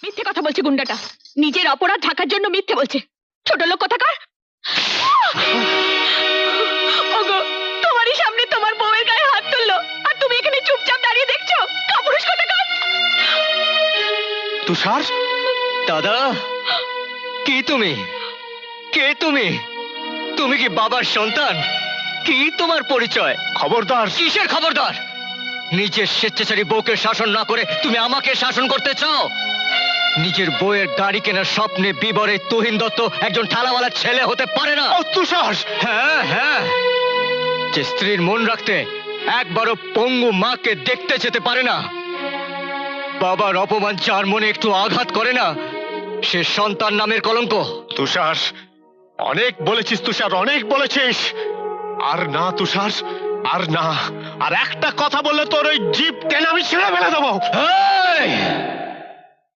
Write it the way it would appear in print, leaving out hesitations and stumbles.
মিথ্যে কথা বলছে গুন্ডাটা, নিজের অপরাধ ঢাকার জন্য মিথ্যে বলছে। ছোট লোক কোথাকার। ওগো, তোমারই সামনে তোমার বউয়ের গায়ে হাত তুললো, আর তুমি এখানে চুপচাপ দাঁড়িয়ে দেখছো। কাপুরুষ কোথাকার। তুষার, দাদা, কি তুমি? কে তুমি? তুমি কি বাবার সন্তান? কি তোমার পরিচয়? খবরদার। কিসের খবরদার? নিজের স্বেচ্ছাচারী বউকে শাসন না করে তুমি আমাকে শাসন করতে চাও? নিজের বউয়ের গাড়ি কেনার স্বপ্নে বিবরে তুহিন দত্ত একজন ঠালাওয়ালা ছেলে হতে পারে না। ও তুষার! হ্যাঁ হ্যাঁ, যে স্ত্রীর মন রাখতে একবারও পঙ্গু মাকে দেখতে যেতে পারে না, বাবার অপমান যার মনে একটু আঘাত করে না, সে সন্তান নামের কলঙ্ক। তুষার, অনেক বলেছিস তুষার, অনেক বলেছিস। আর না তুষার, আর না। আর একটা কথা বললে তোর ওই জিভ টেনে আমি ছেড়ে ফেলে দেবো। এই!